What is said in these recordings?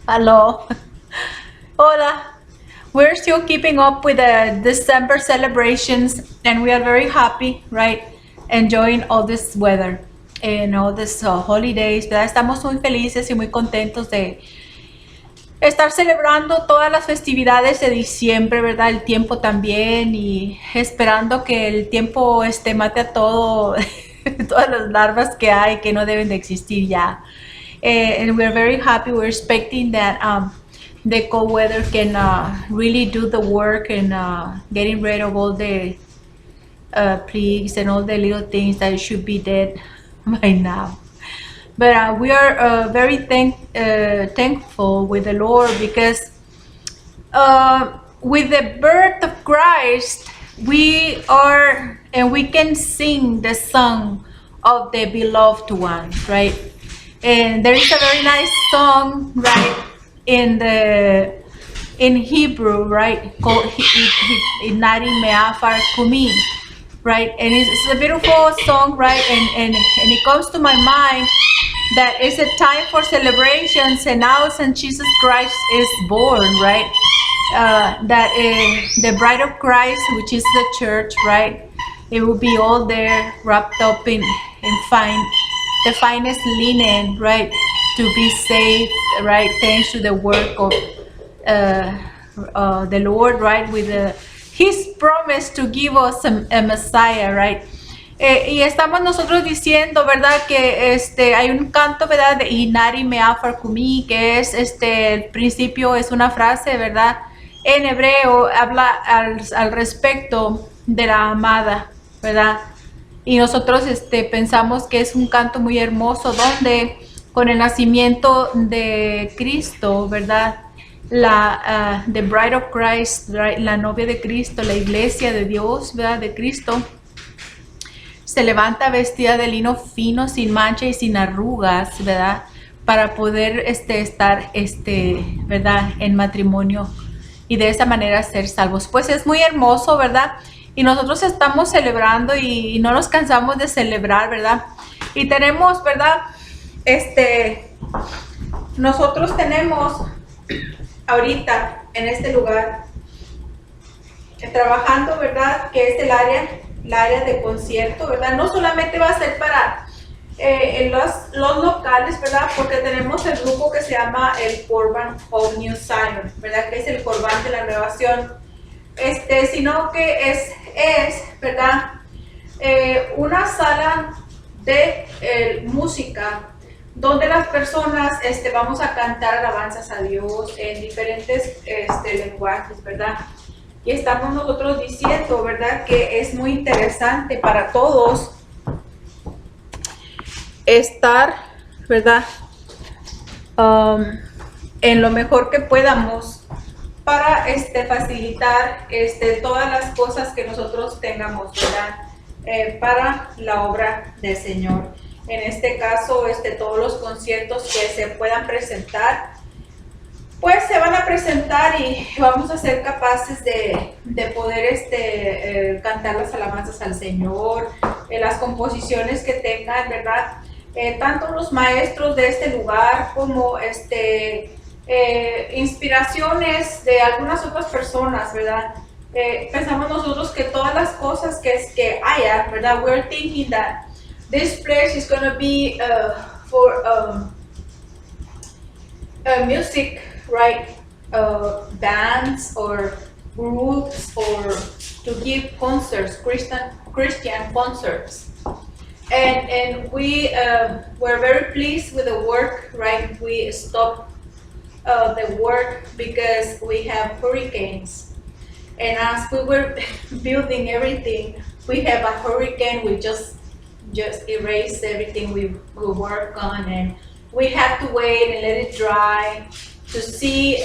Hello. Hola. We're still keeping up with the December celebrations and we are very happy, right? Enjoying all this weather and all these holidays, ¿verdad? Estamos muy felices y muy contentos de estar celebrando todas las festividades de diciembre, ¿verdad? El tiempo también y esperando que el tiempo mate a todo, todas las larvas que hay que no deben de existir ya. And we're very happy. We're expecting that the cold weather can really do the work and getting rid of all the plagues and all the little things that should be dead by now. But we are very thankful with the Lord because with the birth of Christ, we are and we can sing the song of the beloved one, right? And there is a very nice song, right, in Hebrew, right, called Inari Meafar Kumi, right? And it's a beautiful song, right? And it comes to my mind that it's a time for celebrations, and now since Jesus Christ is born, right? That the bride of Christ, which is the church, right? It will be all there wrapped up in fine, the finest linen, right? To be saved, right? Thanks to the work of the Lord, right? With His promise to give us a Messiah, right? Y estamos nosotros diciendo, ¿verdad? Que hay un canto, ¿verdad? De Inari Meafar Kumi, que es el principio, es una frase, ¿verdad? En hebreo habla al respecto de la amada, ¿verdad? Y nosotros pensamos que es un canto muy hermoso donde con el nacimiento de Cristo, ¿verdad? The Bride of Christ, right? La novia de Cristo, la iglesia de Dios, ¿verdad? De Cristo, se levanta vestida de lino fino, sin mancha y sin arrugas, ¿verdad? Para poder estar, ¿verdad? En matrimonio y de esa manera ser salvos. Pues es muy hermoso, ¿verdad? Y nosotros estamos celebrando y no nos cansamos de celebrar, ¿verdad? Y tenemos, ¿verdad? Nosotros tenemos ahorita en este lugar trabajando, ¿verdad? Que es el área de concierto, ¿verdad? No solamente va a ser para los locales, ¿verdad? Porque tenemos el grupo que se llama el Corban Of New Sion, ¿verdad? Que es el Corban de la Renovación, sino que es ¿verdad? Una sala de música donde las personas vamos a cantar alabanzas a Dios en diferentes lenguajes, ¿verdad? Y estamos nosotros diciendo, ¿verdad? Que es muy interesante para todos estar, ¿verdad? En lo mejor que podamos para facilitar todas las cosas que nosotros tengamos, ¿verdad? Para la obra del Señor. En este caso, todos los conciertos que se puedan presentar, pues se van a presentar y vamos a ser capaces de poder cantar las alabanzas al Señor, las composiciones que tengan, ¿verdad? Tanto los maestros de este lugar como inspiraciones de algunas otras personas, ¿verdad? Pensamos nosotros que todas las cosas que haya, ¿verdad? We're thinking that this place is going to be for music, right? Bands or groups, or to give concerts, Christian concerts. And we're very pleased with the work, right? We stopped the work because we have hurricanes. And as we were building everything, we have a hurricane. We just erased everything we worked on, and we had to wait and let it dry to see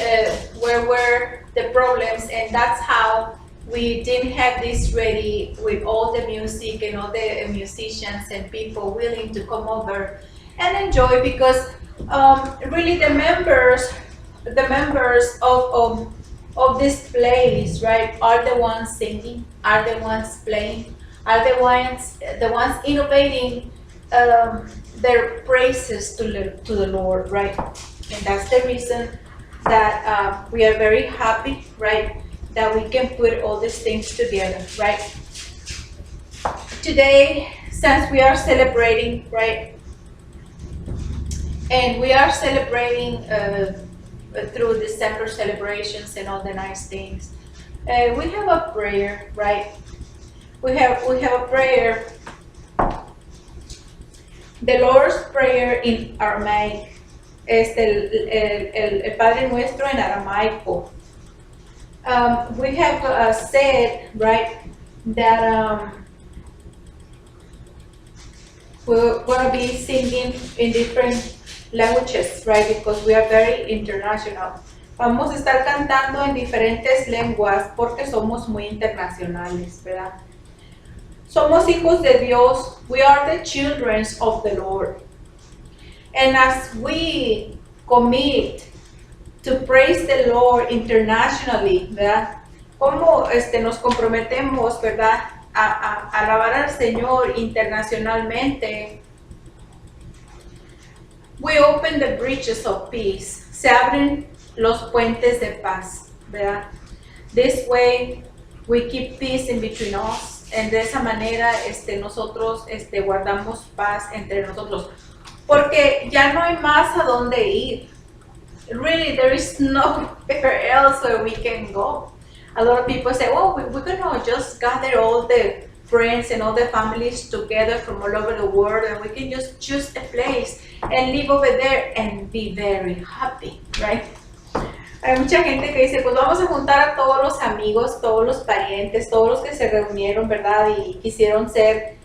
where were the problems, and that's how we didn't have this ready with all the music and all the musicians and people willing to come over and enjoy, because really the members of this place, right, are the ones singing, are the ones playing, are the ones innovating their praises to the Lord, right? And that's the reason that we are very happy, right, that we can put all these things together, right? Today, since we are celebrating, right, and we are celebrating through December celebrations and all the nice things, we have a prayer, right? We have a prayer, the Lord's Prayer in Aramaic. El Padre Nuestro en aramaico. We have said, right, that we're going to be singing in different languages, right, because we are very international. Vamos a estar cantando en diferentes lenguas porque somos muy internacionales, ¿verdad? Somos hijos de Dios. We are the children of the Lord. And as we commit to praise the Lord internationally, ¿verdad? Como nos comprometemos, ¿verdad? A alabar al Señor internacionalmente. We open the bridges of peace. Se abren los puentes de paz, ¿verdad? This way we keep peace in between us. And de esa manera nosotros guardamos paz entre nosotros. Porque ya no hay más a dónde ir. Really, there is nowhere else where we can go. A lot of people say, well, we're going to just gather all the friends and all the families together from all over the world, and we can just choose a place and live over there and be very happy, right? Hay mucha gente que dice, pues vamos a juntar a todos los amigos, todos los parientes, todos los que se reunieron, ¿verdad? Y quisieron ser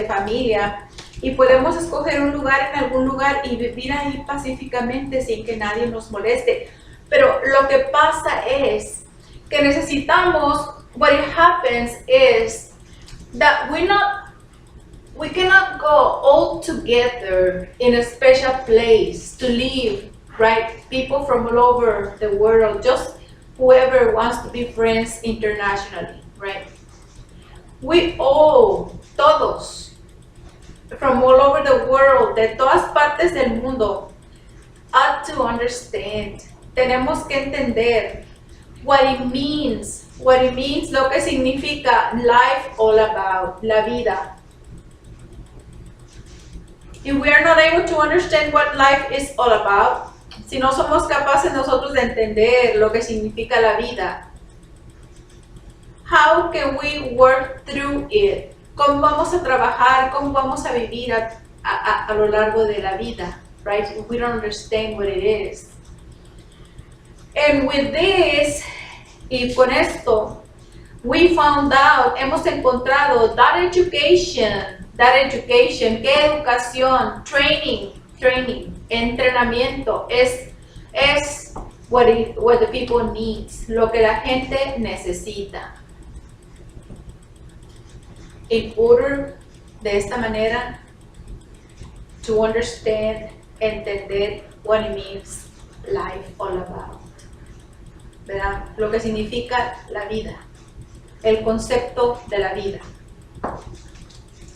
familia. Y podemos escoger un lugar en algún lugar y vivir ahí pacíficamente sin que nadie nos moleste. Pero lo que pasa es que necesitamos, what happens is that we cannot go all together in a special place to live, right? People from all over the world, just whoever wants to be friends internationally, right? We all, todos, from all over the world, de todas partes del mundo, ought to understand. Tenemos que entender what it means, lo que significa life all about, la vida. If we are not able to understand what life is all about, si no somos capaces nosotros de entender lo que significa la vida, how can we work through it? ¿Cómo vamos a trabajar? ¿Cómo vamos a vivir a lo largo de la vida? Right? If we don't understand what it is. And with this, y con esto, we found out, hemos encontrado that education, ¿qué educación? Training, entrenamiento, es what the people needs, lo que la gente necesita. In order, de esta manera, to understand, entender what it means life all about, ¿verdad? Lo que significa la vida, el concepto de la vida,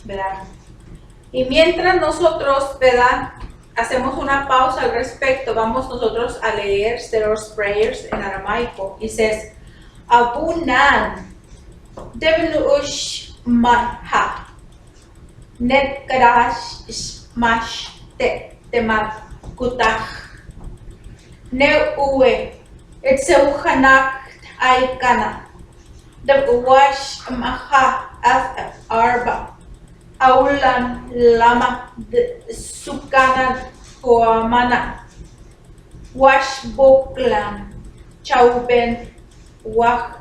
¿verdad? Y mientras nosotros, ¿verdad?, hacemos una pausa al respecto, vamos nosotros a leer the Lord's Prayers en aramaico. Y says, Abunan, Devnush Maha, Net Kadash Mash Temat Kutach, Neuwe, Etseuhanak Aikana, Wash Maha Af Arba, Aulan Lama Sukanan Huamana, Wash Boklan, Chauben Wach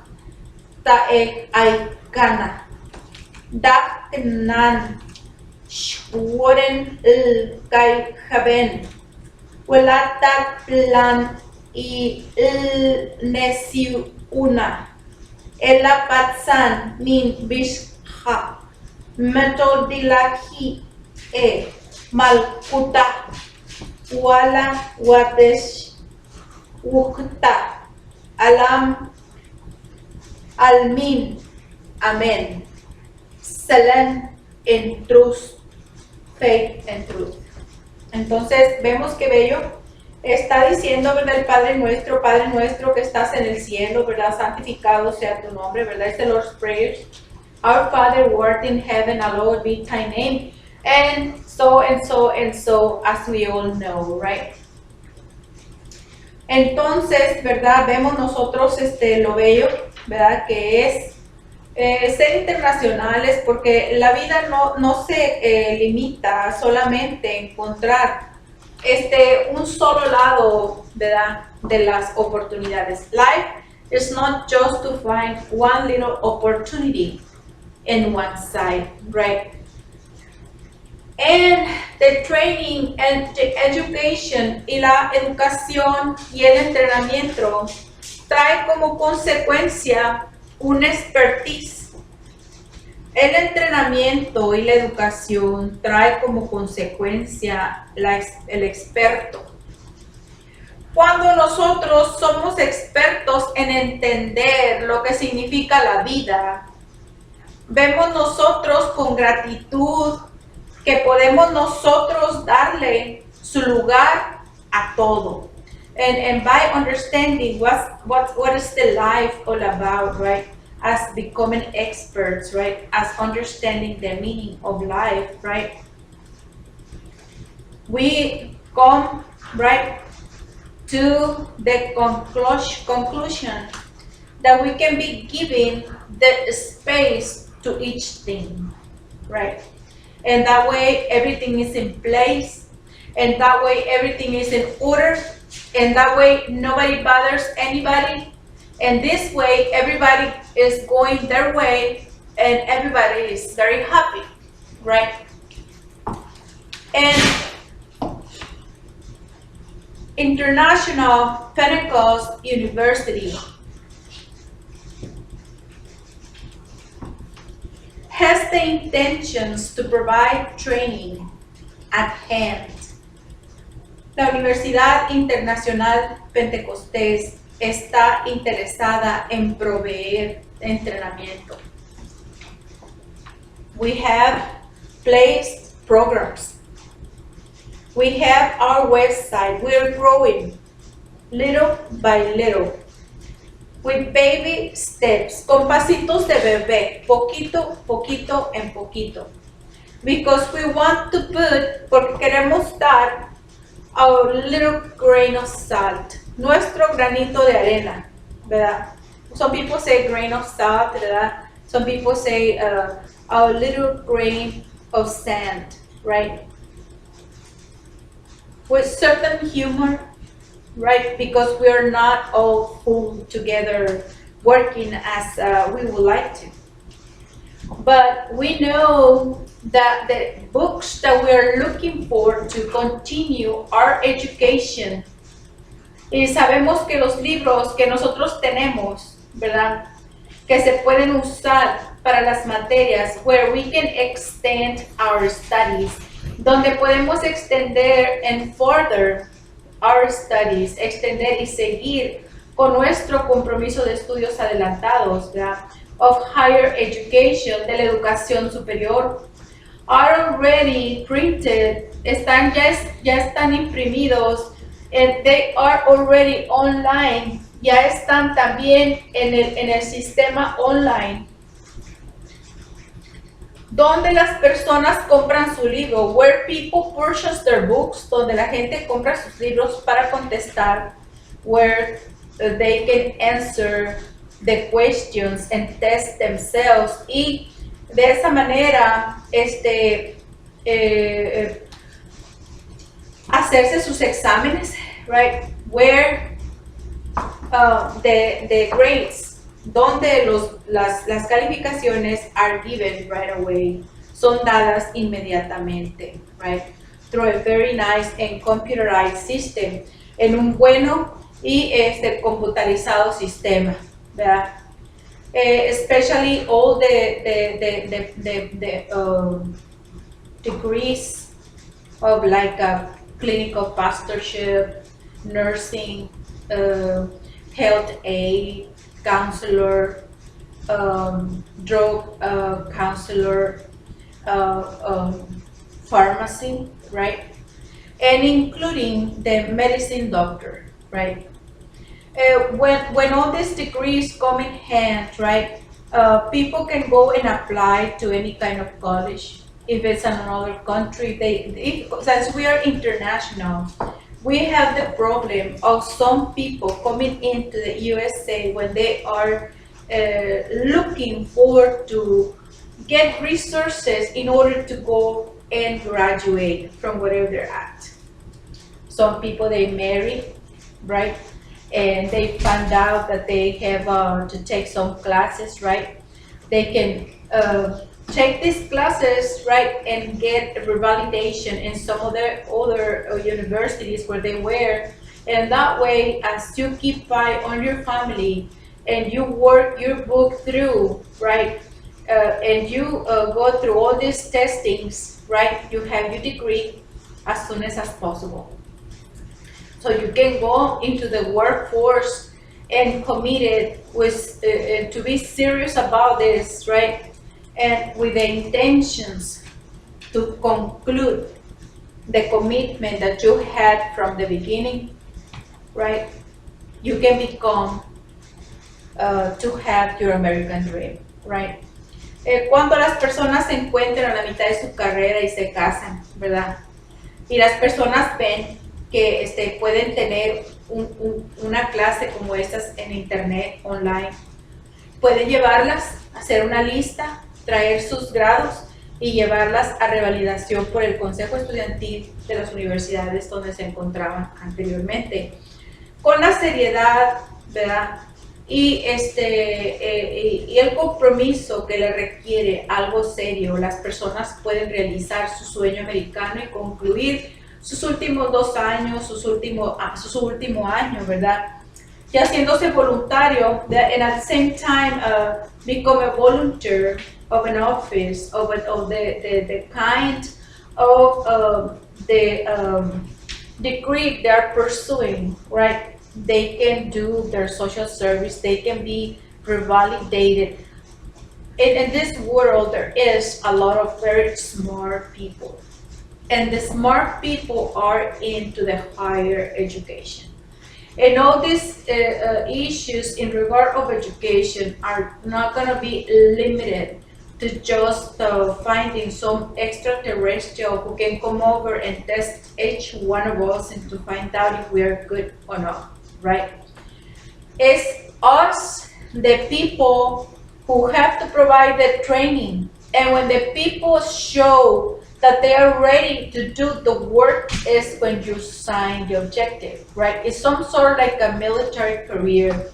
Tae Aikana, Daknan Shworen Kai Haben, Welatat Plan y Nesiu Una, Ela Patsan Min Bishha, Metodilahi E Malkuta, Wala Wadesh Wukta, Alam Almin, Amen. Salen en truth, faith and truth. Entonces vemos que bello está diciendo, ¿verdad? El Padre nuestro que estás en el cielo, ¿verdad? Santificado sea tu nombre, ¿verdad? Es the Lord's Prayer. Our Father who art in heaven, hallowed be thy name. And so, as we all know, right? Entonces, ¿verdad? Vemos nosotros lo bello, ¿verdad? Que es ser internacionales, porque la vida no se limita solamente a encontrar un solo lado, ¿verdad? De las oportunidades. Life is not just to find one little opportunity in one side, right? And the training and the education y la educación y el entrenamiento trae como consecuencia una expertise. El entrenamiento y la educación trae como consecuencia el experto. Cuando nosotros somos expertos en entender lo que significa la vida, vemos nosotros con gratitud que podemos nosotros darle su lugar a todo. And by understanding what is the life all about, right? As becoming experts, right? As understanding the meaning of life, right? We come, right, to the conclusion that we can be giving the space to each thing, right? And that way everything is in place, and that way everything is in order, and that way nobody bothers anybody, and this way everybody is going their way and everybody is very happy, right? And International Pentecost University has the intentions to provide training at hand. La Universidad Internacional Pentecostés está interesada en proveer entrenamiento. We have placed programs. We have our website. We are growing little by little. With baby steps, con pasitos de bebé, poquito, poquito en poquito. Because we want to put, porque queremos dar our little grain of salt, nuestro granito de arena, ¿verdad? Some people say grain of salt, ¿verdad? Some people say our little grain of sand, right? With certain humor, right? Because we are not all full together working as we would like to. But we know that the books that we are looking for to continue our education, y sabemos que los libros que nosotros tenemos, ¿verdad? Que se pueden usar para las materias, where we can extend our studies, donde podemos extender and further our studies, extender y seguir con nuestro compromiso de estudios adelantados, ¿verdad? Of higher education, de la educación superior, are already printed, ya están imprimidos, and they are already online, ya están también en el sistema online, donde las personas compran su libro, where people purchase their books, donde la gente compra sus libros para contestar, where they can answer the questions and test themselves, y de esa manera hacerse sus exámenes, right? Where the grades, donde las calificaciones are given right away, son dadas inmediatamente, right? Through a very nice and computerized system, en un bueno y computarizado sistema, ¿verdad? Especially all the degrees of like clinical pastorship, nursing, health aid, counselor, drug counselor, pharmacy, right? and including the medicine doctor, right? When all these degrees come in hand, right, people can go and apply to any kind of college. If it's in another country, since we are international, we have the problem of some people coming into the USA when they are looking forward to get resources in order to go and graduate from wherever they're at. Some people, they marry, right? And they find out that they have to take some classes, right? They can take these classes, right, and get revalidation in some of the other universities where they were. And that way, as you keep by on your family and you work your book through, right, and you go through all these testings, right, you have your degree as soon as possible. So you can go into the workforce and committed with to be serious about this, right? And with the intentions to conclude the commitment that you had from the beginning, right? You can become to have your American dream, right? Cuando las personas se encuentran a la mitad de su carrera y se casan, ¿verdad? Y las personas ven que pueden tener una clase como estas en internet, online, pueden llevarlas, hacer una lista, traer sus grados y llevarlas a revalidación por el Consejo Estudiantil de las universidades donde se encontraban anteriormente, con la seriedad, ¿verdad? Y el compromiso que le requiere algo serio. Las personas pueden realizar su sueño americano y concluir sus últimos 2 años, su último año, ¿verdad? Y haciéndose voluntario, and at the same time become a volunteer of an office, of the kind of the degree they're pursuing, right? They can do their social service, they can be revalidated. In this world, there is a lot of very smart people. And the smart people are into the higher education. And all these issues in regard of education are not going to be limited to just finding some extraterrestrial who can come over and test each one of us and to find out if we are good or not, right? It's us, the people, who have to provide the training. And when the people show that they are ready to do the work is when you sign the objective, right? It's some sort of like a military career.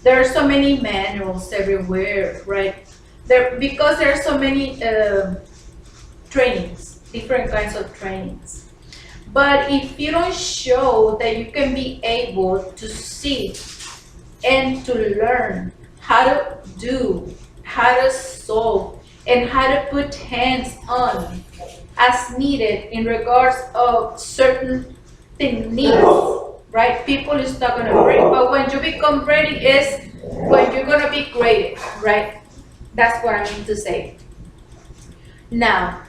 There are so many manuals everywhere, right? Because there are so many trainings, different kinds of trainings. But if you don't show that you can be able to see and to learn how to do, how to solve, and how to put hands on as needed in regards of certain needs, right? People is not gonna ready, but when you become ready is when you're gonna be graded, right? That's what I mean to say. Now,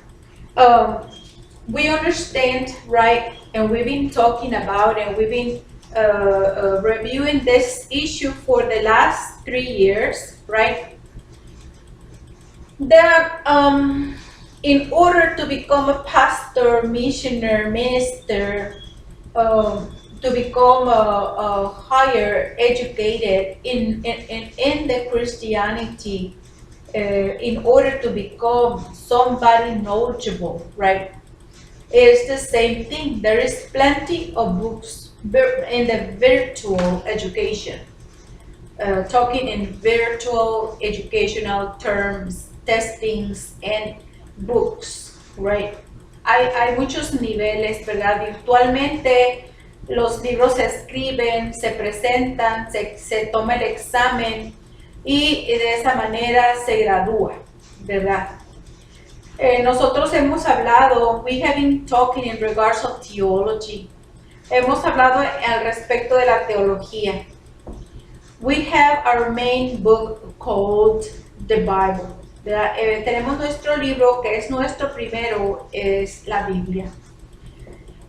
we understand, right? And we've been talking about and we've been reviewing this issue for the last 3 years, right? That in order to become a pastor, missionary, minister, to become a higher educated in the Christianity, in order to become somebody knowledgeable, right? It's the same thing. There is plenty of books in the virtual education, talking in virtual educational terms, testings, and books, right? Hay muchos niveles, ¿verdad? Virtualmente los libros se escriben, se presentan, se toma el examen y de esa manera se gradúa, ¿verdad? Nosotros hemos hablado, we have been talking in regards of theology. Hemos hablado al respecto de la teología. We have our main book called the Bible. Tenemos nuestro libro que es nuestro primero, es la Biblia.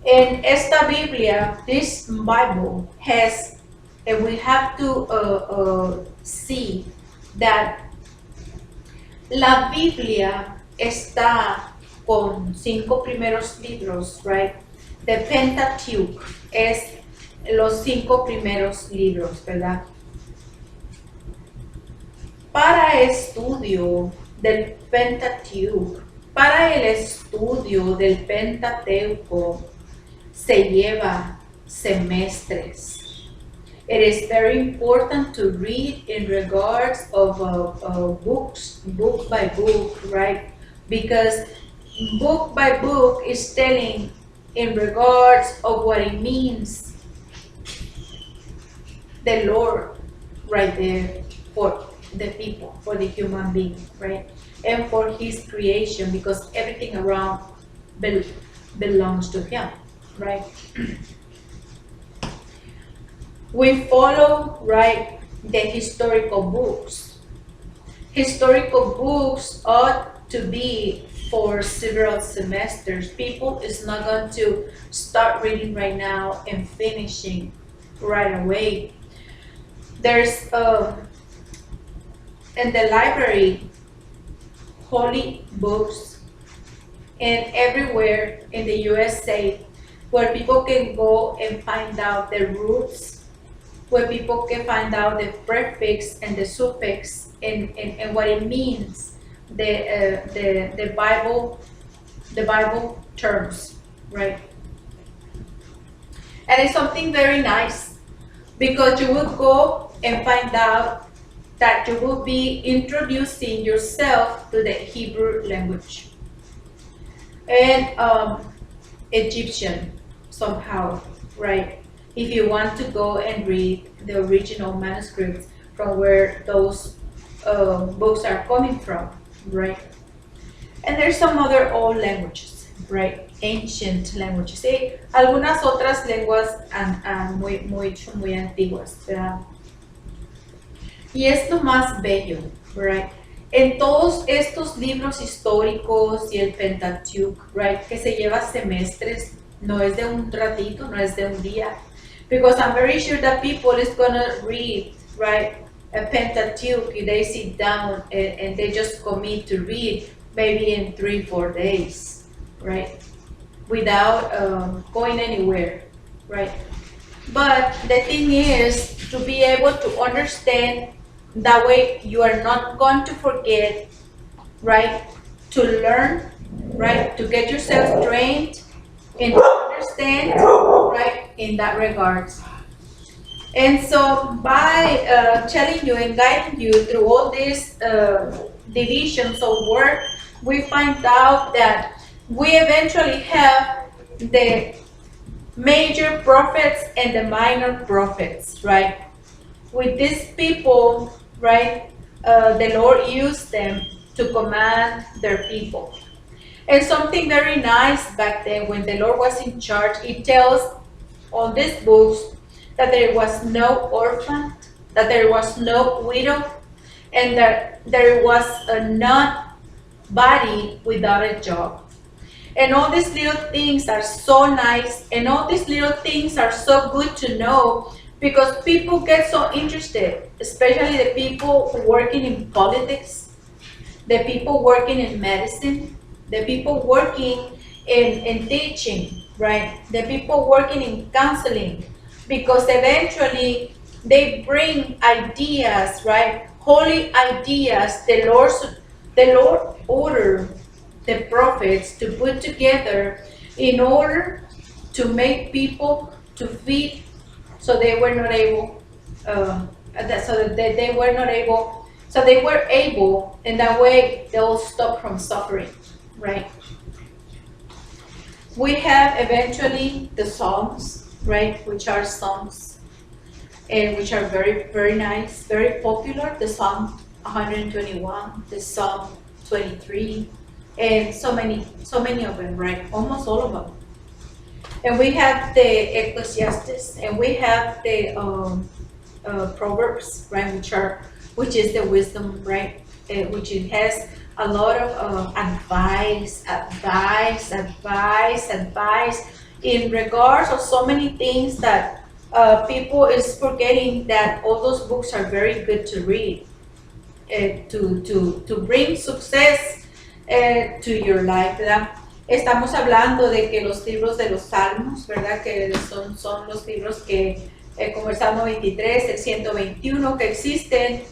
En esta Biblia, this Bible has, and we have to see that la Biblia está con 5 primeros libros, right? The Pentateuch es los 5 primeros libros, ¿verdad? Para estudio del Pentateuch, para el estudio del Pentateuco se lleva semestres. It is very important to read in regards of books, book by book, right? Because book by book is telling in regards of what it means, the Lord right there for the people, for the human being, right? And for his creation, because everything around belongs to him, right? We follow, right, the historical books. Historical books ought to be for several semesters. People is not going to start reading right now and finishing right away. There's in the library holy books and everywhere in the USA where people can go and find out the roots, where people can find out the prefix and the suffix and what it means, the Bible terms, right? And it's something very nice because you will go and find out that you will be introducing yourself to the Hebrew language and Egyptian somehow, right? If you want to go and read the original manuscripts from where those books are coming from, right? And there's some other old languages, right? Ancient languages. Sí, algunas otras lenguas muy antiguas, ¿verdad? Y es lo más bello, right? En todos estos libros históricos y el Pentateuch, right, que se lleva semestres, no es de un ratito, no es de un día. Because I'm very sure that people is gonna read, right, a Pentateuch, if they sit down and they just commit to read maybe in 3-4 days, right, without going anywhere, right? But the thing is to be able to understand. That way you are not going to forget, right, to learn, right, to get yourself trained and to understand, right, in that regards. And so by telling you and guiding you through all these divisions of work, we find out that we eventually have the major prophets and the minor prophets, right? With these people, right, the Lord used them to command their people. And something very nice back then when the Lord was in charge, it tells on these books that there was no orphan, that there was no widow, and that there was nobody without a job. And all these little things are so nice, and all these little things are so good to know. Because people get so interested, especially the people working in politics, the people working in medicine, the people working in teaching, right? The people working in counseling, because eventually they bring ideas, right? Holy ideas. The Lord ordered the prophets to put together in order to make people to feed. So they were not able, they were able, in that way they'll stop from suffering, right? We have eventually the Psalms, right, which are songs, and which are very, very nice, very popular. The Psalm 121, the Psalm 23, and so many of them, right? Almost all of them. And we have the Ecclesiastes, and we have the Proverbs, right, which is the wisdom, right, which it has a lot of advice, in regards of so many things that people is forgetting that all those books are very good to read, to bring success to your life, ¿verdad? Estamos hablando de que los libros de los Salmos, ¿verdad? Que son los libros que, como el Salmo 23, el 121 que existen.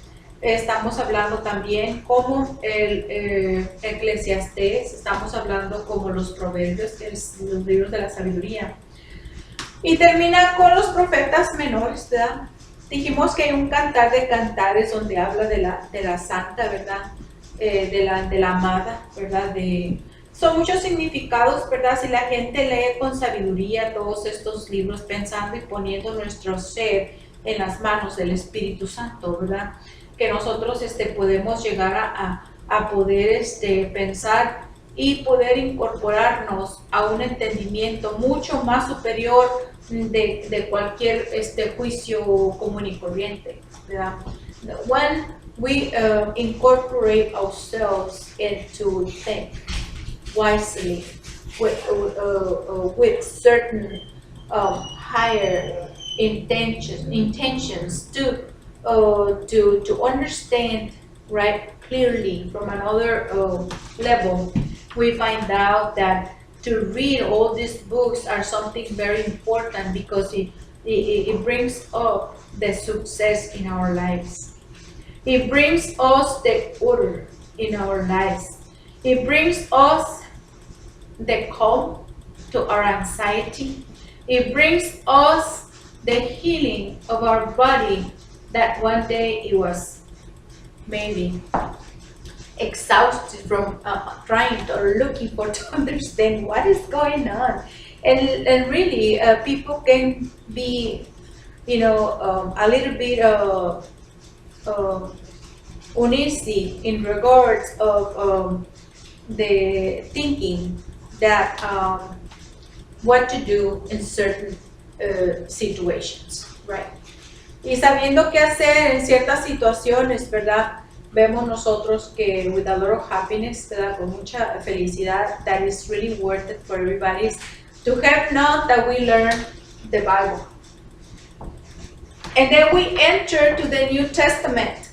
Estamos hablando también como el Eclesiastés, estamos hablando como los Proverbios, que es los libros de la sabiduría. Y termina con los profetas menores, ¿verdad? Dijimos que hay un cantar de cantares donde habla de la santa, ¿verdad? De la amada, ¿verdad? Son muchos significados, ¿verdad? Si la gente lee con sabiduría todos estos libros, pensando y poniendo nuestro ser en las manos del Espíritu Santo, ¿verdad? Que nosotros podemos llegar a poder pensar y poder incorporarnos a un entendimiento mucho más superior de cualquier juicio común y corriente, ¿verdad? When we incorporate ourselves into think wisely with certain higher intentions to understand, right, clearly from another level, we find out that to read all these books are something very important because it brings up the success in our lives. It brings us the order in our lives. It brings us the calm to our anxiety. It brings us the healing of our body that one day it was maybe exhausted from trying or looking for to understand what is going on. And really, people can be, a little bit uneasy in regards of the thinking that what to do in certain situations, right? Y sabiendo qué hacer en ciertas situaciones, ¿verdad? Vemos nosotros que with a lot of happiness, ¿verdad? Con mucha felicidad, that is really worth it for everybody, to have known that we learn the Bible. And then we enter to the New Testament.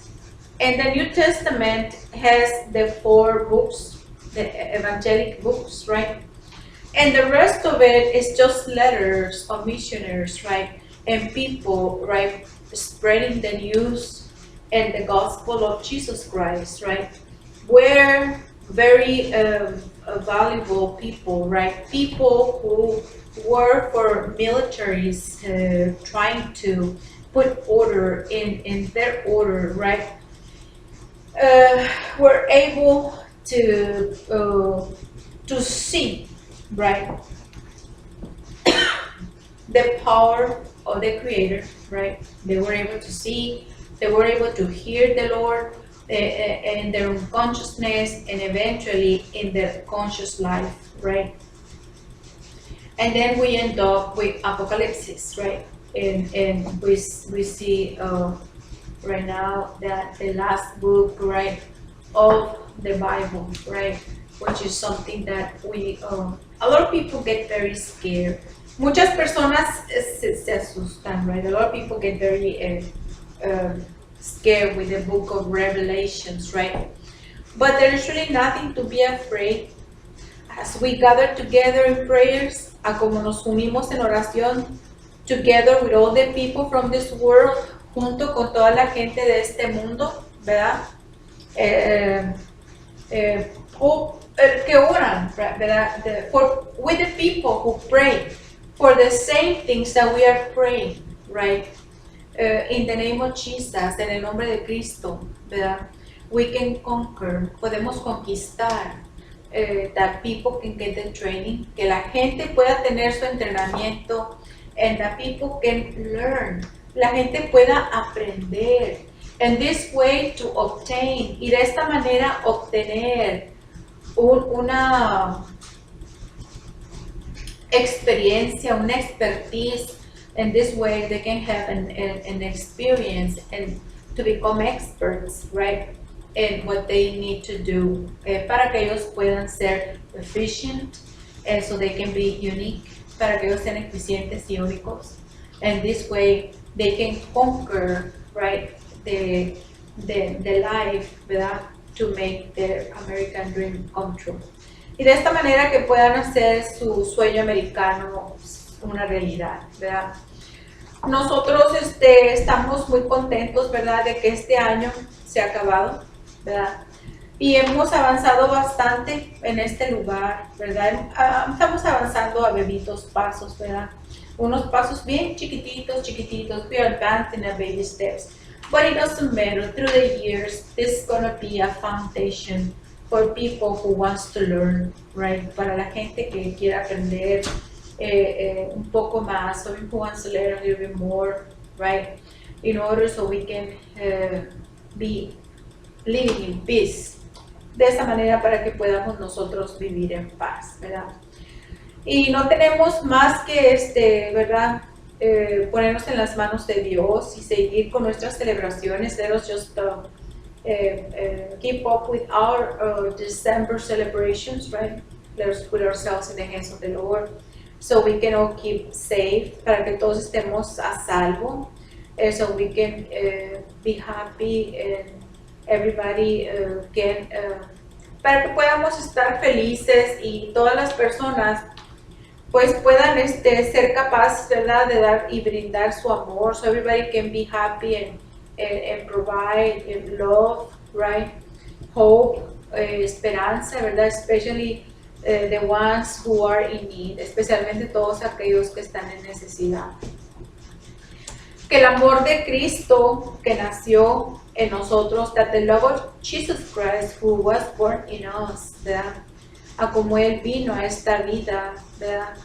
And the New Testament has the 4 books, the evangelic books, right? And the rest of it is just letters of missionaries, right? And people, right, spreading the news and the gospel of Jesus Christ, right? We're very valuable people, right? People who work for militaries trying to put order in their order, right? We're able to see, right, the power of the Creator, right? They were able to see, they were able to hear the Lord in their consciousness and eventually in their conscious life, right? And then we end up with Apocalypse, right? And we see right now that the last book, right, of the Bible, right, which is something that we a lot of people get very scared. Muchas personas se asustan, right? A lot of people get very scared with the book of Revelations, right? But there is really nothing to be afraid. As we gather together in prayers, a como nos unimos en oración, together with all the people from this world, junto con toda la gente de este mundo, ¿verdad? Que oran, ¿verdad? With the people who pray for the same things that we are praying, right? In the name of Jesus, en el nombre de Cristo, ¿verdad? We can conquer, podemos conquistar, that people can get the training, que la gente pueda tener su entrenamiento, and that people can learn, la gente pueda aprender, and this way to obtain, y de esta manera obtener una experiencia, una expertise, and this way they can have an experience and to become experts, right, in what they need to do, para que ellos puedan ser efficient, so they can be unique, para que ellos sean eficientes y únicos. And this way they can conquer, right, the life, ¿verdad? To make their American dream come true. Y de esta manera que puedan hacer su sueño americano una realidad, ¿verdad? Nosotros estamos muy contentos, ¿verdad? De que este año se ha acabado, ¿verdad? Y hemos avanzado bastante en este lugar, ¿verdad? Estamos avanzando a bebitos pasos, ¿verdad? Unos pasos bien chiquititos, chiquititos. We are advancing at baby steps. But it doesn't matter. Through the years, this is going to be a foundation for people who wants to learn, right? Para la gente que quiera aprender un poco más, or who wants to learn a little bit more, right? In order so we can be living in peace. De esa manera para que podamos nosotros vivir en paz, ¿verdad? Y no tenemos más que, ¿verdad? Ponernos en las manos de Dios y seguir con nuestras celebraciones. Let us just keep up with our December celebrations, right? Let us put ourselves in the hands of the Lord so we can all keep safe, para que todos estemos a salvo, so we can be happy and everybody can, para que podamos estar felices y todas las personas pues puedan ser capaces, ¿verdad?, de dar y brindar su amor, so everybody can be happy and provide and love, right, hope, esperanza, ¿verdad? Especially the ones who are in need, especialmente todos aquellos que están en necesidad. Que el amor de Cristo que nació en nosotros, that the love of Jesus Christ who was born in us, ¿verdad?, a como Él vino a esta vida, ¿verdad?,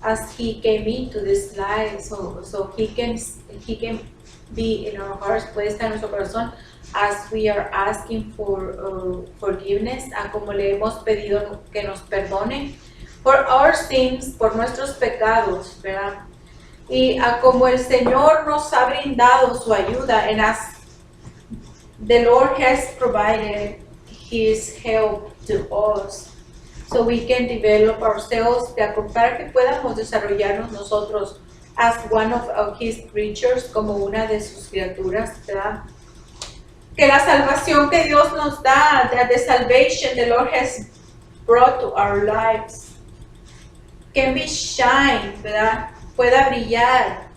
as He came into this life, so He can be in our hearts, puede estar en nuestro corazón, as we are asking for forgiveness, a como le hemos pedido que nos perdone, for our sins, por nuestros pecados, ¿verdad? Y a como el Señor nos ha brindado su ayuda, and as the Lord has provided His help to us, so we can develop ourselves, para que podamos desarrollarnos nosotros as one of His creatures, como una de sus criaturas, ¿verdad? Que la salvación que Dios nos da, the salvation the Lord has brought to our lives, can be shine, ¿verdad? Pueda brillar.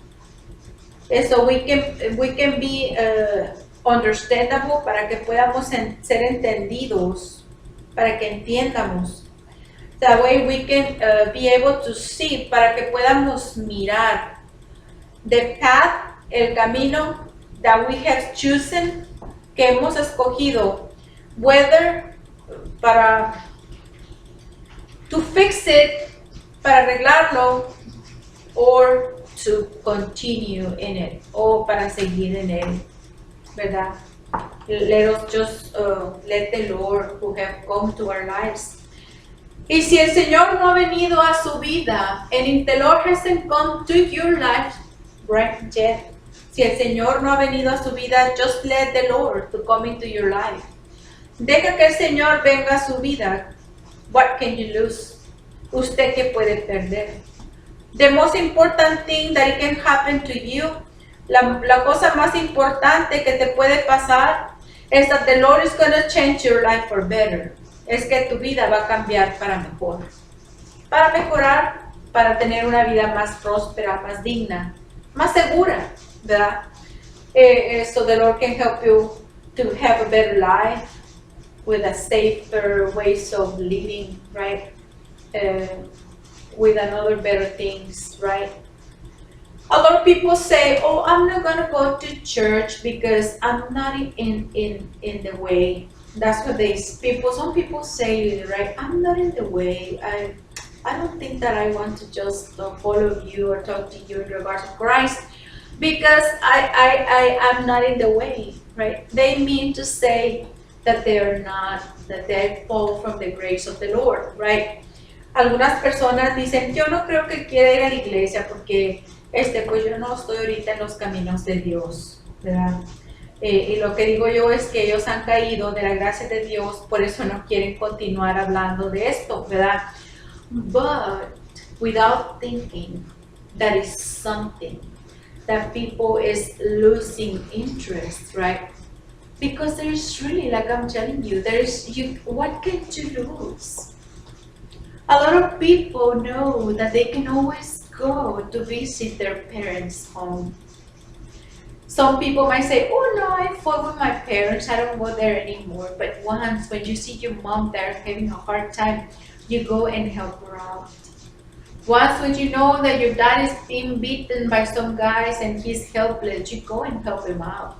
So we can be understandable, para que podamos ser entendidos, para que entiendamos. That way we can be able to see, para que podamos mirar the path, el camino that we have chosen, que hemos escogido, whether para to fix it, para arreglarlo, or to continue in it, o para seguir en él, ¿verdad? Let us just let the Lord who have come to our lives. Y si el Señor no ha venido a su vida, and if the Lord hasn't come to your life right yet, si el Señor no ha venido a su vida, just let the Lord to come into your life. Deja que el Señor venga a su vida. What can you lose? ¿Usted qué puede perder? The most important thing that it can happen to you, la cosa más importante que te puede pasar, es that the Lord is going to change your life for better. Es que tu vida va a cambiar para mejor. Para mejorar, para tener una vida más próspera, más digna, más segura, ¿verdad? So the Lord can help you to have a better life with a safer ways of living, right? With another better things, right? A lot of people say, oh, I'm not going to go to church because I'm not in the way. That's what some people say, right? I'm not in the way. I don't think that I want to just follow you or talk to you in regards to Christ because I'm not in the way, right? They mean to say that that they fall from the grace of the Lord, right? Algunas personas dicen, yo no creo que quiera ir a la iglesia porque pues yo no estoy ahorita en los caminos de Dios, ¿verdad? Y lo que digo yo es que ellos han caído de la gracia de Dios, por eso no quieren continuar hablando de esto, ¿verdad? But without thinking that is something that people is losing interest, right? Because there is really, like I'm telling you, what can you lose? A lot of people know that they can always go to visit their parents' home. Some people might say, oh no, I fought with my parents, I don't go there anymore. But once, when you see your mom there having a hard time, you go and help her out. Once, when you know that your dad is being beaten by some guys and he's helpless, you go and help him out.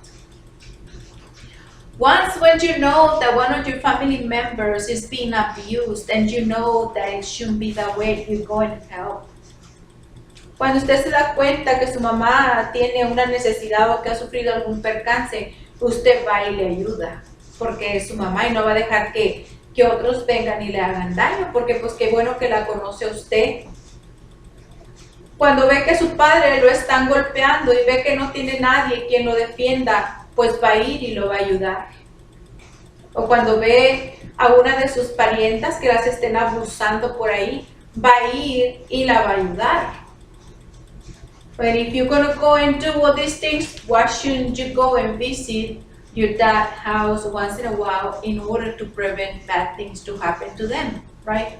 Once, when you know that one of your family members is being abused and you know that it shouldn't be that way, you go and help. Cuando usted se da cuenta que su mamá tiene una necesidad o que ha sufrido algún percance, usted va y le ayuda, porque es su mamá y no va a dejar que otros vengan y le hagan daño, porque pues qué bueno que la conoce a usted. Cuando ve que su padre lo están golpeando y ve que no tiene nadie quien lo defienda, pues va a ir y lo va a ayudar. O cuando ve a una de sus parientas que las estén abusando por ahí, va a ir y la va a ayudar. But if you're going to go and do all these things, why shouldn't you go and visit your dad's house once in a while in order to prevent bad things to happen to them, right?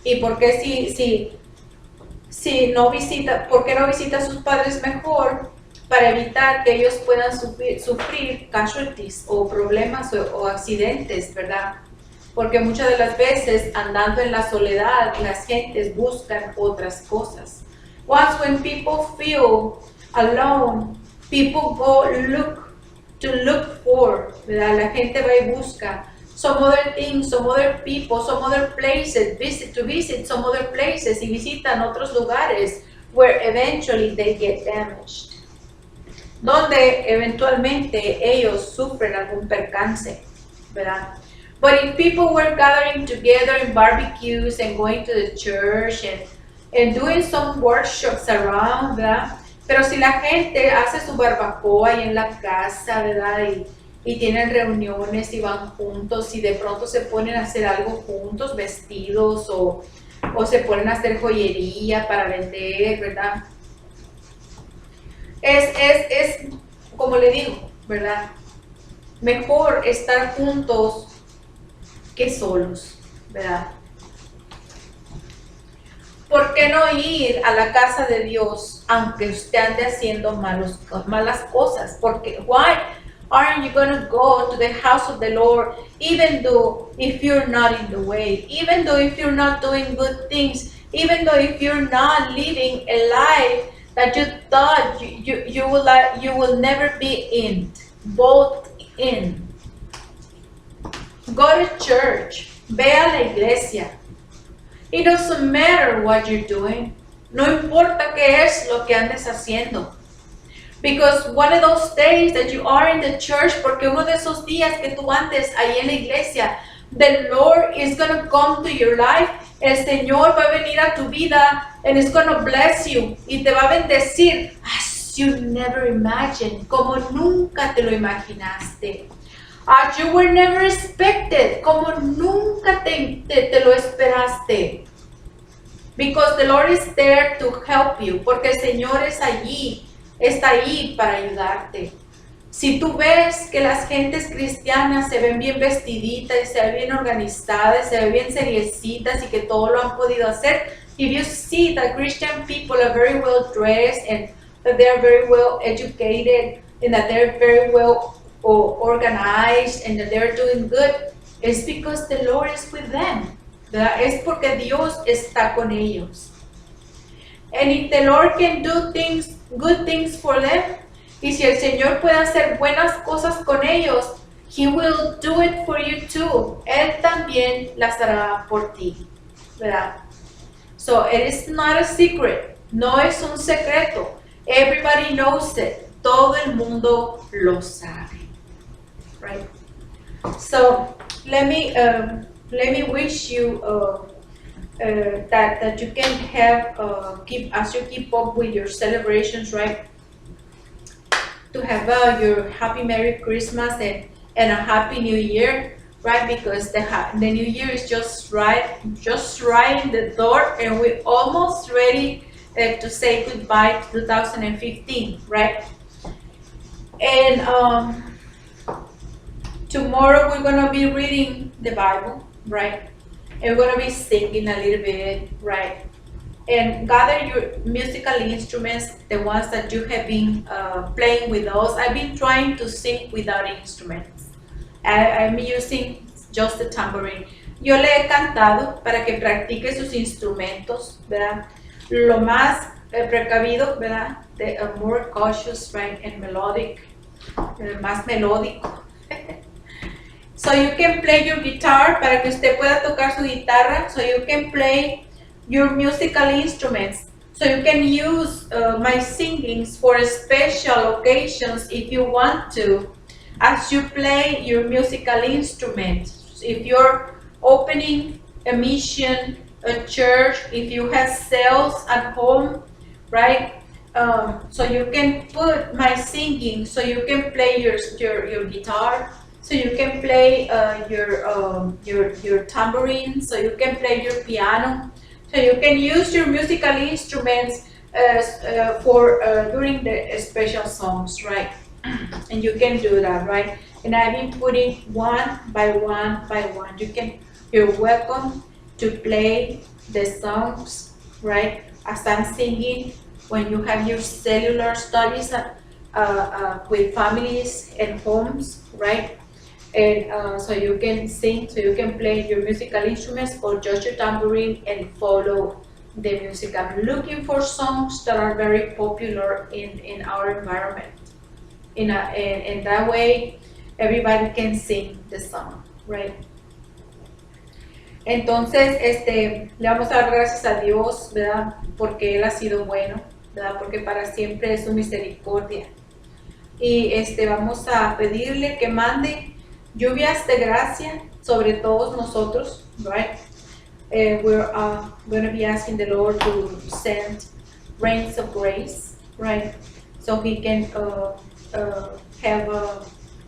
¿Y por qué si no visita, por qué no visita a sus padres mejor? Para evitar que ellos puedan sufrir casualties o problemas o accidentes, ¿verdad? Porque muchas de las veces, andando en la soledad, las gentes buscan otras cosas. Once when people feel alone, people go look for, ¿verdad? La gente va y busca some other things, some other people, some other places, visit some other places y visitan otros lugares where eventually they get damaged. Donde eventualmente ellos sufren algún percance, ¿verdad? But if people were gathering together in barbecues and going to the church and doing some workshops around, ¿verdad? Pero si la gente hace su barbacoa ahí en la casa, ¿verdad? Y tienen reuniones y van juntos y de pronto se ponen a hacer algo juntos, vestidos o se ponen a hacer joyería para vender, ¿verdad? Es como le digo, ¿verdad? Mejor estar juntos que solos, ¿verdad? ¿Por qué no ir a la casa de Dios aunque usted ande haciendo malas cosas? Porque why aren't you going to go to the house of the Lord even though if you're not in the way, even though if you're not doing good things, even though if you're not living a life that you thought you will never be in, both in. Go to church, ve a la iglesia. It doesn't matter what you're doing. No importa qué es lo que andes haciendo. Because one of those days that you are in the church, porque uno de esos días que tú andes ahí en la iglesia, the Lord is going to come to your life. El Señor va a venir a tu vida and it's going to bless you. Y te va a bendecir as you never imagined, como nunca te lo imaginaste. As you were never expected, como nunca te lo esperaste. Because the Lord is there to help you, porque el Señor está ahí para ayudarte. Si tú ves que las gentes cristianas se ven bien vestiditas y se ven bien organizadas, se ven bien seriecitas y que todo lo han podido hacer, if you see that Christian people are very well dressed and that they are very well educated and that they're very well organized and that they're doing good, it's because the Lord is with them. ¿Verdad? Es porque Dios está con ellos. And if the Lord can do good things for them, y si el Señor puede hacer buenas cosas con ellos, He will do it for you too. Él también las hará por ti, ¿verdad? So it is not a secret. No es un secreto. Everybody knows it. Todo el mundo lo sabe, right? So let me wish you that you can have as you keep up with your celebrations, right? To have your happy Merry Christmas and a Happy New Year. right? Because the new year is just right in the door, and we're almost ready to say goodbye to 2015, right? And tomorrow we're gonna be reading the Bible, right? And we're gonna be singing a little bit, right? And gather your musical instruments, the ones that you have been playing with us. I've been trying to sing without instruments. I'm using just the tambourine. Yo le he cantado para que practique sus instrumentos, ¿verdad? Lo más precavido, ¿verdad? More cautious, right? And melodic, más melódico. So you can play your guitar, para que usted pueda tocar su guitarra. So you can play your musical instruments. So you can use my singings for special occasions if you want to, as you play your musical instrument. If you're opening a mission, a church, if you have sales at home, right? So you can put my singing, so you can play your guitar, so you can play your tambourine, so you can play your piano. So you can use your musical instruments for during the special songs, right? And you can do that, right? And I've been putting one by one by one. You're welcome to play the songs, right? As I'm singing, when you have your cellular studies with families and homes, right? And so you can sing, so you can play your musical instruments or just your tambourine and follow the music. I'm looking for songs that are very popular in our environment. In that way, everybody can sing the song, right? Entonces, le vamos a dar gracias a Dios, ¿verdad? Porque Él ha sido bueno, ¿verdad? Porque para siempre es su misericordia. Y vamos a pedirle que mande lluvias de gracia sobre todos nosotros, right? We're going to be asking the Lord to send rains of grace, right? So He can have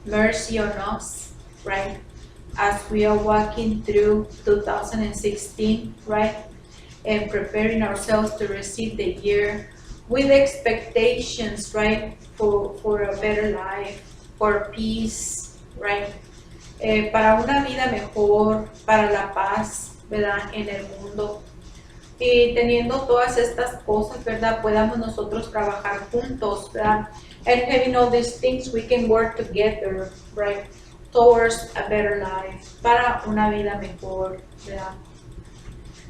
mercy on us, right? As we are walking through 2016, right? And preparing ourselves to receive the year with expectations, right? For a better life, for peace, right? Para una vida mejor, para la paz, ¿verdad? En el mundo. Y teniendo todas estas cosas, ¿verdad? Podamos nosotros trabajar juntos, ¿verdad? And having all these things, we can work together, right? Towards a better life, para una vida mejor, ¿verdad?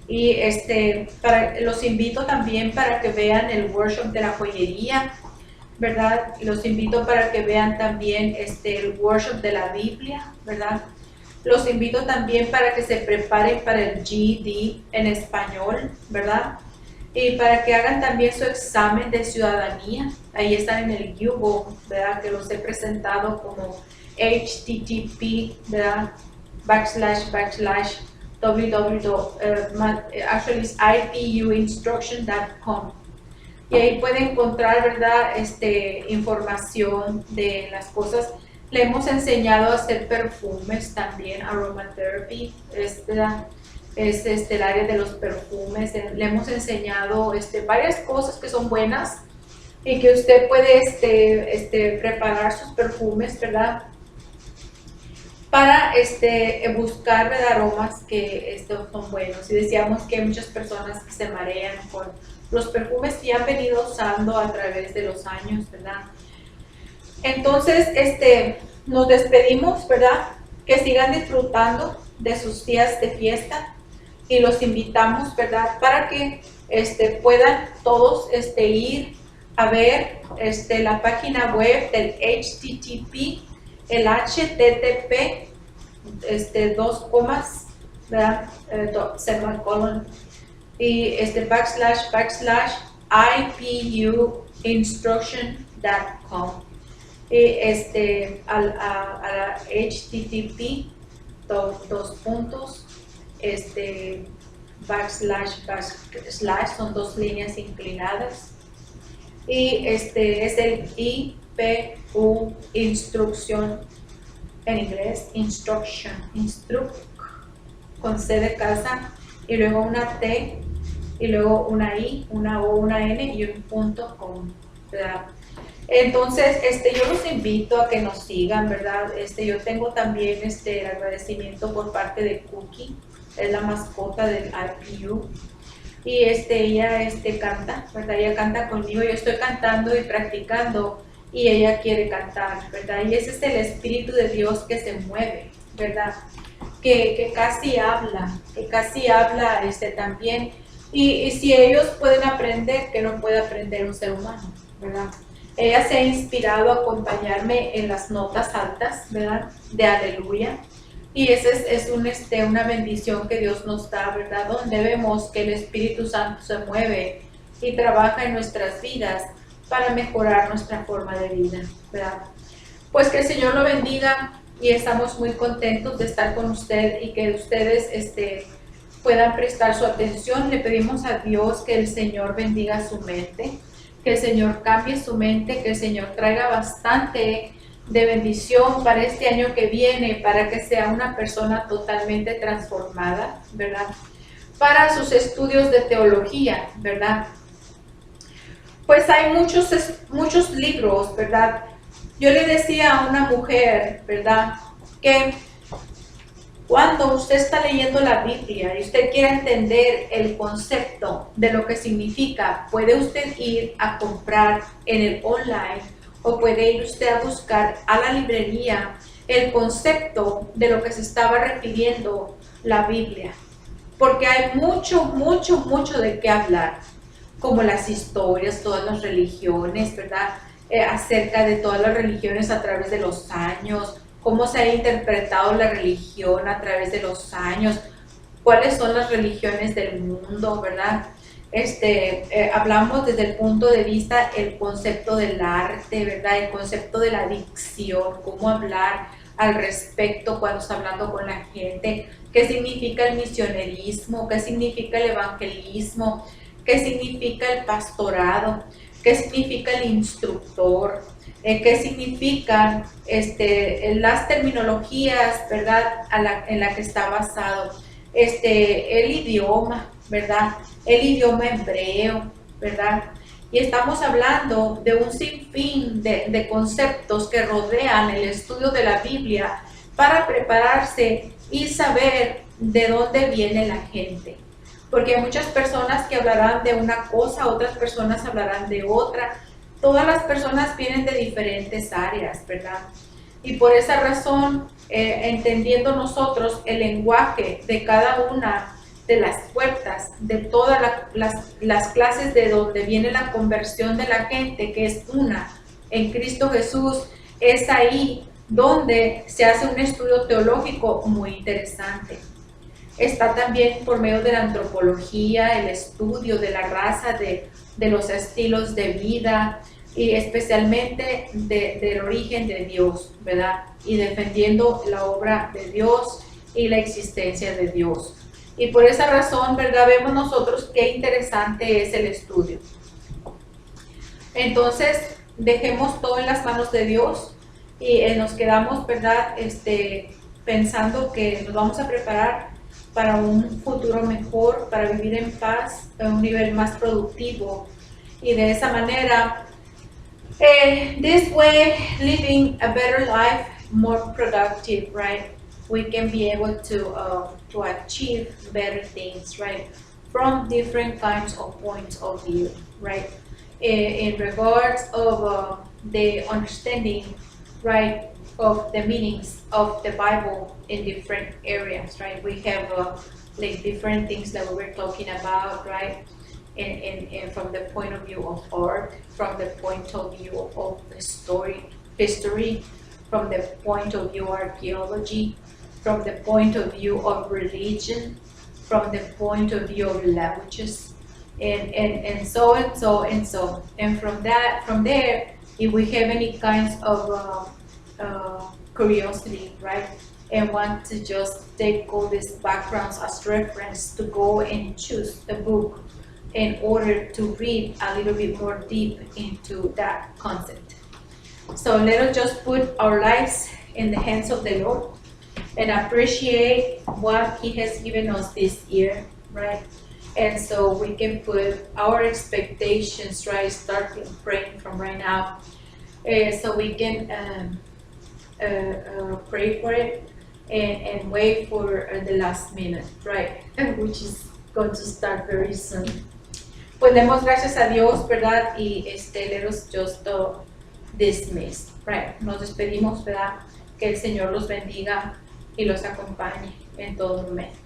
Y los invito también para que vean el workshop de la joyería, ¿verdad? Los invito para que vean también el workshop de la Biblia, ¿verdad? Los invito también para que se preparen para el GED en español, ¿verdad? Y para que hagan también su examen de ciudadanía. Ahí están en el Google, ¿verdad? Que los he presentado como http, ¿verdad? // actually it's ipuinstruction.com. Y ahí pueden encontrar, ¿verdad? Información de las cosas. Le hemos enseñado a hacer perfumes también, aromatherapy, ¿verdad? Es el área de los perfumes. Le hemos enseñado varias cosas que son buenas y que usted puede preparar sus perfumes, ¿verdad? Para buscar, ¿verdad? Aromas que son buenos. Y decíamos que hay muchas personas que se marean con los perfumes que han venido usando a través de los años, ¿verdad? Entonces, nos despedimos, ¿verdad? Que sigan disfrutando de sus días de fiesta y los invitamos, ¿verdad? Para que puedan todos ir a ver la página web del HTTP, el HTTP, 2 comas, ¿verdad? Semicolon, y // ipuinstruction.com, a la HTTP, dos puntos, // son dos líneas inclinadas, y es el IPU instrucción en inglés, instruccion, con C de casa, y luego una T, y luego una I, una O, una N y un punto com, ¿verdad? Entonces, yo los invito a que nos sigan, ¿verdad? Yo tengo también el agradecimiento por parte de Cookie, es la mascota del IPU. Y ella canta, ¿verdad? Ella canta conmigo, yo estoy cantando y practicando y ella quiere cantar, ¿verdad? Y ese es el Espíritu de Dios que se mueve, ¿verdad? Que casi habla también. Y si ellos pueden aprender, que no puede aprender un ser humano, ¿verdad? Ella se ha inspirado a acompañarme en las notas altas, ¿verdad? De aleluya. Y esa es una bendición que Dios nos da, ¿verdad? Donde vemos que el Espíritu Santo se mueve y trabaja en nuestras vidas para mejorar nuestra forma de vida, ¿verdad? Pues que el Señor lo bendiga y estamos muy contentos de estar con usted y que ustedes puedan prestar su atención. Le pedimos a Dios que el Señor bendiga su mente, que el Señor cambie su mente, que el Señor traiga bastante de bendición para este año que viene, para que sea una persona totalmente transformada, ¿verdad? Para sus estudios de teología, ¿verdad? Pues hay muchos libros, ¿verdad? Yo le decía a una mujer, ¿verdad? Que cuando usted está leyendo la Biblia y usted quiere entender el concepto de lo que significa, puede usted ir a comprar en el online o puede ir usted a buscar a la librería el concepto de lo que se estaba refiriendo la Biblia. Porque hay mucho de qué hablar, como las historias, todas las religiones, ¿verdad? Acerca de todas las religiones a través de los años, cómo se ha interpretado la religión a través de los años, cuáles son las religiones del mundo, ¿verdad? Hablamos desde el punto de vista el concepto del arte, ¿verdad? El concepto de la dicción, cómo hablar al respecto cuando está hablando con la gente, qué significa el misionerismo, qué significa el evangelismo, qué significa el pastorado, qué significa el instructor, qué significan las terminologías, ¿verdad? En la que está basado el idioma, ¿verdad? El idioma hebreo, ¿verdad? Y estamos hablando de un sinfín de conceptos que rodean el estudio de la Biblia para prepararse y saber de dónde viene la gente. Porque hay muchas personas que hablarán de una cosa, otras personas hablarán de otra. Todas las personas vienen de diferentes áreas, ¿verdad? Y por esa razón, entendiendo nosotros el lenguaje de cada una de las puertas, de todas las clases de donde viene la conversión de la gente, que es una en Cristo Jesús, es ahí donde se hace un estudio teológico muy interesante. Está también por medio de la antropología, el estudio de la raza, de los estilos de vida y especialmente del origen de Dios, ¿verdad? Y defendiendo la obra de Dios y la existencia de Dios. Y por esa razón, ¿verdad? Vemos nosotros qué interesante es el estudio. Entonces, dejemos todo en las manos de Dios y nos quedamos, ¿verdad? Pensando que nos vamos a preparar para un futuro mejor, para vivir en paz, a un nivel más productivo. Y de esa manera, this way, living a better life, more productive, right? We can be able to achieve better things, right? From different kinds of points of view, right? In regards of the understanding, right, of the meanings of the Bible in different areas, right? We have like different things that we were talking about, right? And from the point of view of art, from the point of view of history, from the point of view of archaeology, from the point of view of religion, from the point of view of languages, and so. And from there, if we have any kinds of curiosity, right, and want to just take all these backgrounds as reference to go and choose a book in order to read a little bit more deep into that concept. So let us just put our lives in the hands of the Lord and appreciate what He has given us this year, right? And so we can put our expectations, right, starting praying from right now, so we can pray for it and wait for the last minute, right, which is going to start very soon. Pues demos gracias a Dios, ¿verdad? Y let us just dismiss, right? Nos despedimos, ¿verdad? Que el Señor los bendiga y los acompañe en todo momento.